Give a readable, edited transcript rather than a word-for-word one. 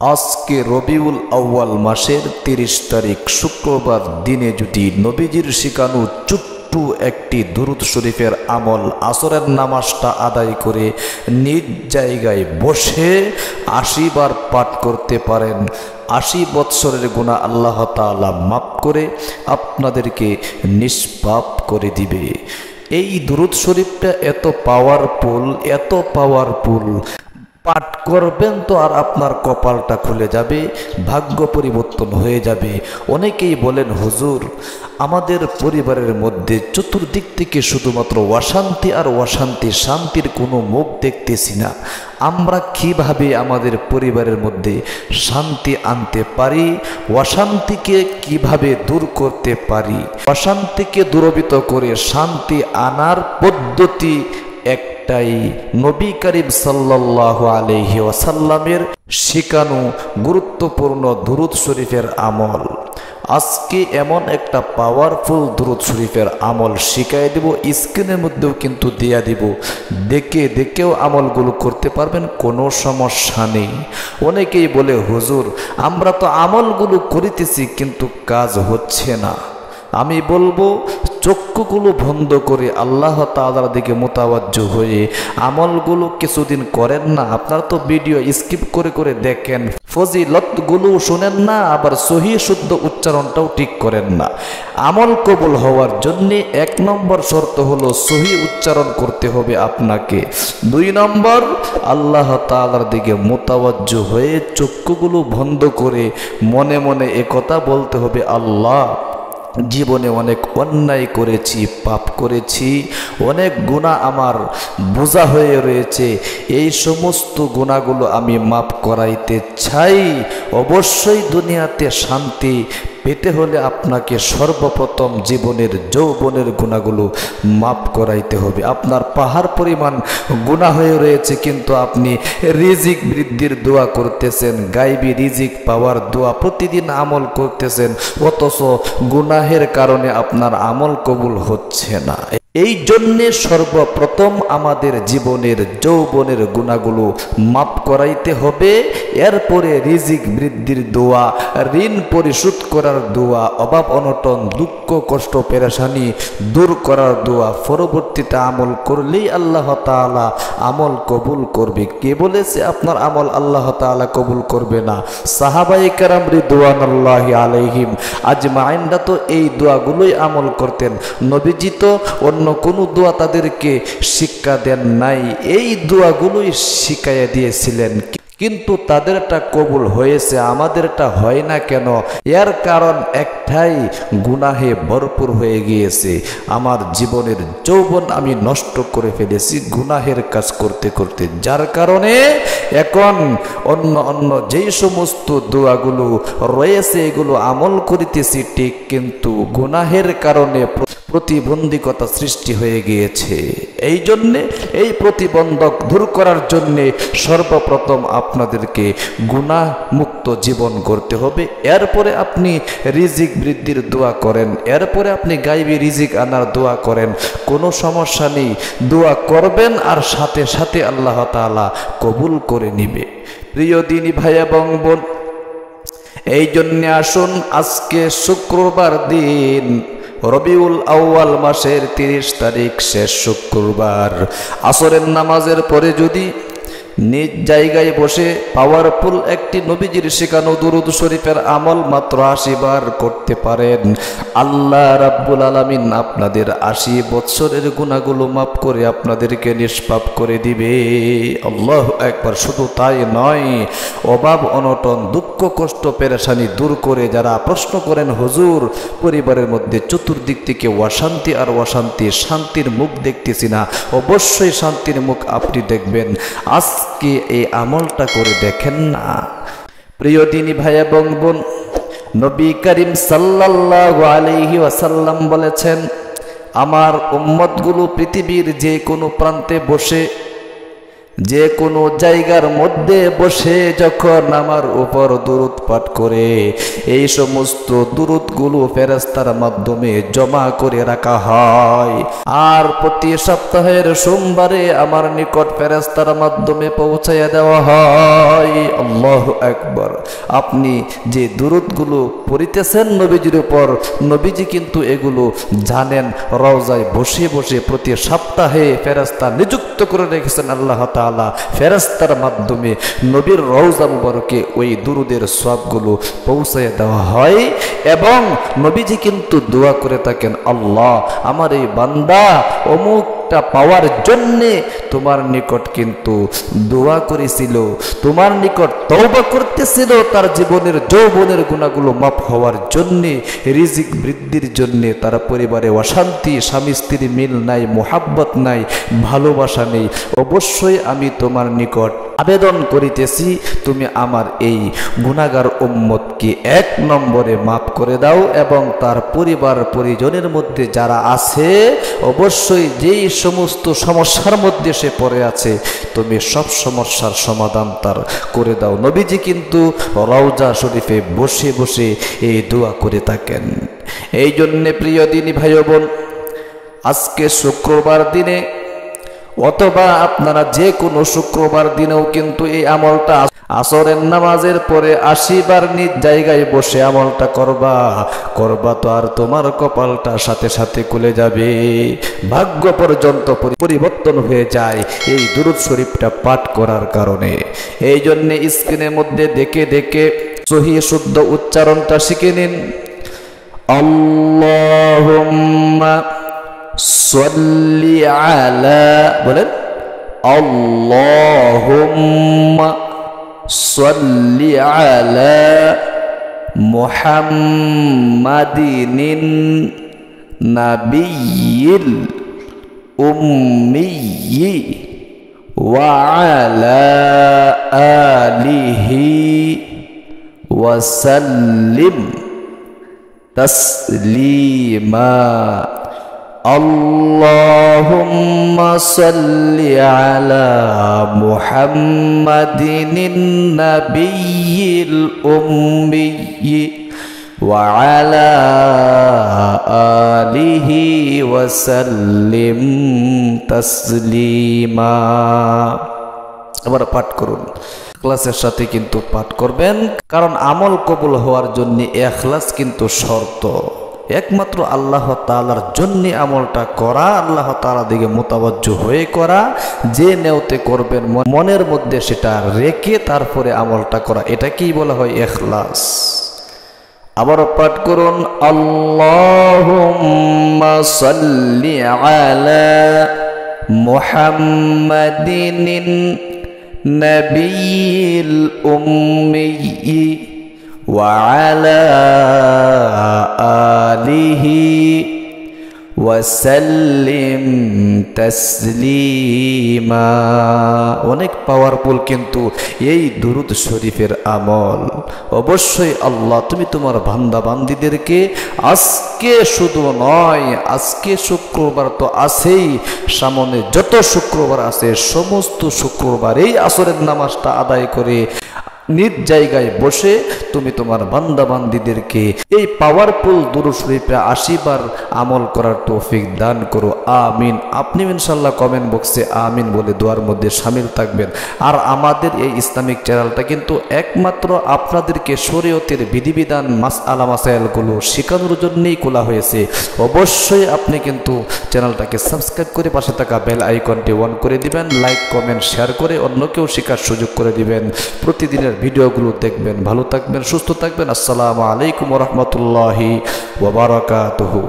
আজকে রবিউল আউয়াল মাসের ৩০ তারিখ শুক্রবার দিনে যদি নবীজির শিখানো ছোট্ট একটি দুরূদ শরীফের আমল আসরের নামাজটা আদায় করে নিজ জায়গায় বসে ৮০ বার পাঠ করতে পারেন, ৮০ বৎসরের গুনাহ আল্লাহ তাআলা মাফ করে আপনাদেরকে নিষ্পাপ করে দিবে। এই দুরূদ শরীফটা এত পাওয়ারফুল, পাঠ করবেন তো আর আপনার কপালটা খুলে যাবে, ভাগ্য পরিবর্তন হয়ে যাবে। অনেকেই বলেন, হুজুর আমাদের পরিবারের মধ্যে চতুর্দিক থেকে শুধুমাত্র অশান্তি আর অশান্তি, শান্তির কোনো মুখ দেখতেছি না। আমরা কিভাবে আমাদের পরিবারের মধ্যে শান্তি আনতে পারি, অশান্তিকে কিভাবে দূর করতে পারি, অশান্তিকে দূরীভূত করে শান্তি আনার পদ্ধতি একটাই, নবী করিম সাল্লাল্লাহু আলাইহি ওয়াসাল্লামের শিখানো গুরুত্বপূর্ণ দুরূদ শরীফের আমল। আজকে এমন একটা পাওয়ারফুল দুরূদ শরীফের আমল শিখাই দেব, স্ক্রিনের মধ্যেও কিন্তু দিয়া দিব, দেখেও আমলগুলো করতে পারবেন, কোনো সমস্যা নেই। অনেকেই বলে, হুজুর আমরা তো আমলগুলো করিতেছি কিন্তু কাজ হচ্ছে না। আমি বলবো, চক্ষুগুলো বন্ধ করে আল্লাহ তাআলার দিকে মোতাওয়াজ্জু হয়ে আমলগুলো কিছুদিন করেন না। আপনারা তো ভিডিও স্কিপ করে করে দেখেন, ফজিলতগুলো শুনেন না, আবার সহি শুদ্ধ উচ্চারণটাও ঠিক করেন না। আমল কবুল হওয়ার জন্য ১ নম্বর শর্ত হলো সহি উচ্চারণ করতে হবে আপনাকে। ২ নম্বর, আল্লাহ তাআলার দিকে মোতাওয়াজ্জু হয়ে চক্ষুগুলো বন্ধ করে মনে মনে একথা বলতে হবে, আল্লাহ জীবনে অনেক অন্যায় করেছি, পাপ করেছি, অনেক গুনাহ আমার বোঝা হয়ে রয়েছে, এই সমস্ত গুনাহগুলো আমি মাফ করাইতে চাই। অবশ্যই দুনিয়াতে শান্তি পেতে হলে আপনাকে সর্বপ্রথম জীবনের যৌবনের গুনাহগুলো মাফ করাইতে হবে। আপনার পাহাড় পরিমাণ গুনাহ হয়ে রয়েছে, কিন্তু আপনি রিজিক বৃদ্ধির দোয়া করতেছেন, গায়বী রিজিক পাওয়ার দোয়া প্রতিদিন আমল করতেছেন, অথচ গুনাহের কারণে আপনার আমল কবুল হচ্ছে না। এই জন্যে সর্বপ্রথম আমাদের জীবনের যৌবনের গুনাহগুলো মাফ করাইতে হবে। এরপরে রিজিক বৃদ্ধির দোয়া, ঋণ পরিশোধ করার দোয়া, অভাব অনটন, দুঃখ কষ্ট পেরেশানি দূর করার দোয়া, পরবর্তীতে আমল করলেই আল্লাহ তাআলা আমল কবুল করবে। কে বলেছে আপনার আমল আল্লাহ তাআলা কবুল করবে না? সাহাবায়ে কেরাম রিদওয়ানুল্লাহি আলাইহিম আজমাইনরা তো এই দোয়াগুলোই আমল করতেন। নবীজি তো অন্য কোনো দোয়া তাদেরকে শিক্ষা দেন নাই, এই দোয়াগুলোই শিখাইয়া দিয়েছিলেন, কিন্তু তাদেরটা কবুল হয়েছে, আমাদেরটা হয় না কেন? এর কারণ একটাই, গুনাহে ভরপুর হয়ে গিয়েছে। আমার জীবনের যৌবন আমি নষ্ট করে ফেলেছি গুনাহের কাজ করতে করতে, যার কারণে এখন অন্য যেই সমস্ত দোয়াগুলো রয়েছে এগুলো আমল করিতেছি ঠিক, কিন্তু গুনাহের কারণে প্রতিবন্ধকতা সৃষ্টি হয়ে গিয়েছে। এই জন্যে এই প্রতিবন্ধক দূর করার জন্যে সর্বপ্রথম আপনাদেরকে গুনাহ মুক্ত জীবন করতে হবে। এরপরে আপনি রিজিক বৃদ্ধির দোয়া করেন, এরপরে আপনি গায়বী রিজিক আনার দোয়া করেন, কোনো সমস্যা নেই। দোয়া করবেন আর সাথে সাথে আল্লাহ তাআলা কবুল করে নিবে। প্রিয় দিনী ভাই এবং বোন, এই জন্যে আসুন, আজকে শুক্রবার দিন, রবিউল আউয়াল মাসের ৩০ তারিখ, শেষ শুক্রবার, আসরের নামাজের পরে যদি নিজ জায়গায় বসে পাওয়ারফুল একটি নবীজির শেখানো দুরূদ শরীফের আমল মাত্র ৮০ বার করতে পারেন, আল্লাহ রাব্বুল আলামিন আপনাদের ৮০ বৎসরের গুনাহগুলো মাফ করে আপনাদেরকে নিষ্পাপ করে দিবে। আল্লাহু আকবার। শুধু তাই নয়, অভাব অনটন, দুঃখ কষ্ট পেরেশানি দূর করে যারা প্রশ্ন করেন, হুজুর পরিবারের মধ্যে চতুর্দিক থেকে অশান্তি আর অশান্তি, শান্তির মুখ দেখতেছি না, অবশ্যই শান্তির মুখ আপনি দেখবেন। আজকে এই আমলটা করে দেখেন না। প্রিয় দিনী ভাই এবং বোন, নবী করিম সাল্লাল্লাহু আলাইহি ওয়াসাল্লাম বলেছেন, আমার উম্মতগুলো পৃথিবীর যে কোনো প্রান্তে বসে যে কোনো জায়গার মধ্যে বসে যখন আমার উপর দুরূদ পাঠ করে, এই সমস্ত দুরূদগুলো ফেরেশতার মাধ্যমে জমা করে রাখা হয়। আর প্রতি সপ্তাহের সোমবারে আমার নিকট ফেরেশতার মাধ্যমে পৌঁছাইয়া দেওয়া হয়। আল্লাহু আকবার। আপনি যে দুরূদগুলো পড়িতেছেন নবীজির উপর, নবীজি কিন্তু এগুলো জানেন। রওজায় বসে বসে প্রতি সপ্তাহে ফেরেশতা নিযুক্ত করে রেখেছেন আল্লাহ তাআলা। ফেরেশতার মাধ্যমে নবীর রওজা মুবারকে ওই দুরূদের সওয়াবগুলো পৌঁছায় দেওয়া হয়। এবং নবীজি কিন্তু দোয়া করে থাকেন, আল্লাহ আমার এই বান্দা অমুকটা পাওয়ার জন্যে তোমার নিকট কিন্তু দোয়া করেছিল, তোমার নিকট তওবা করতেছিল তার জীবনের যৌবনের গুনাহগুলো মাফ হওয়ার জন্যে, রিজিক বৃদ্ধির জন্যে, তার পরিবারে অশান্তি, স্বামী স্ত্রীর মিল নাই, মোহাব্বত নাই, ভালোবাসা নেই। অবশ্যই আমি তোমার নিকট আবেদন করিতেছি, তুমি আমার এই গুনাহগার উম্মতকে 1 নম্বরে মাফ করে দাও এবং তার পরিবার পরিজনের মধ্যে যারা আছে অবশ্যই যেই সমস্ত সমস্যার মধ্যে সে পড়ে আছে তুমি সব সমস্যার সমাধান তার করে দাও। নবীজি কিন্তু রওজা শরীফে বসে বসে এই দোয়া করে থাকেন। এই জন্যে প্রিয় দিনী ভাই বোন, আজকে শুক্রবার দিনে অথবা আপনারা যে কোনো শুক্রবার দিনেও কিন্তু এই আমলটা আসরের নামাজের পরে 80 বার নিজ জায়গায় বসে আমলটা করবা তো আর তোমার কপালটা সাথে সাথে খুলে যাবে, ভাগ্য পর্যন্ত পরিবর্তন হয়ে যায় এই দুরূদ শরীফটা পাঠ করার কারণে। এই জন্য স্ক্রিনের মধ্যে দেখে দেখে সহিহ শুদ্ধ উচ্চারণটা শিখে নিন। আল্লাহুম্মা সাল্লি আলা, বলেন আল্লাহুম্মা সাল্লি আলা মুহাম্মাদিন নাবিয়্যিল উম্মিয়্যি ওয়া আলা আলিহি ওয়া সাল্লিম তাসলিমা। আল্লাহুম্মা সাল্লি আলা মুহাম্মাদিন নাবিয়্যিল উম্মিয়্যি ওয়া আলা আলিহি ওয়া সাল্লিম তাসলিমা। এবার পাঠ করুন, ইখলাসের সাথে কিন্তু পাঠ করবেন, কারণ আমল কবুল হওয়ার জন্য ইখলাস কিন্তু শর্ত। একমাত্র আল্লাহ তাআলার জন্য আমলটা করা, আল্লাহ তাআলা দিকে মোতাবজ্জ হয়ে করা, যে নিয়তে করবেন মনের মধ্যে সেটা রেখে তারপরে আমলটা করা, এটাকেই বলা হয় ইখলাস। আবার পাঠ করুন, আল্লাহুম্মা সাল্লি আলা মুহাম্মাদিন নাবিয়্যিল উম্মিয়্যি ওয়া আলা আলিহি ওয়া সাল্লিম তাসলিমা। অনেক পাওয়ারফুল কিন্তু এই দুরূদ শরীফের আমল। অবশ্যই আল্লাহ তুমি তোমার বান্দা বান্দীদেরকে আজকে শুধু নয়, আজকে শুক্রবার তো আছেই, সামনে যত শুক্রবার আছে সমস্ত শুক্রবারেই আসরের নামাজটা আদায় করে নিজ জায়গায় বসে তুমি তোমার বান্দা বান্দীদেরকে এই পাওয়ারফুল দুরূদ শরীফে 80 বার আমল করার তৌফিক দান করো, আমিন। আপনি ইনশাআল্লাহ কমেন্ট বক্সে আমিন বলে দোয়ার মধ্যে শামিল থাকবেন। আর আমাদের এই ইসলামিক চ্যানেলটা কিন্তু একমাত্র আপনাদেরকে শরীয়তের বিধিবিধান মাসআলা মাসাইলগুলো শেখানোর জন্যই খোলা হয়েছে। অবশ্যই আপনি কিন্তু চ্যানেলটাকে সাবস্ক্রাইব করে পাশে থাকা বেল আইকনটি অন করে দিবেন, লাইক কমেন্ট শেয়ার করে অন্যকেও শেখার সুযোগ করে দিবেন। প্রতিদিনের ভিডিওগুলো দেখবেন। ভালো থাকবেন, সুস্থ থাকবেন। আসসালামু আলাইকুম ওয়া রাহমাতুল্লাহি ওয়া বারাকাতুহু।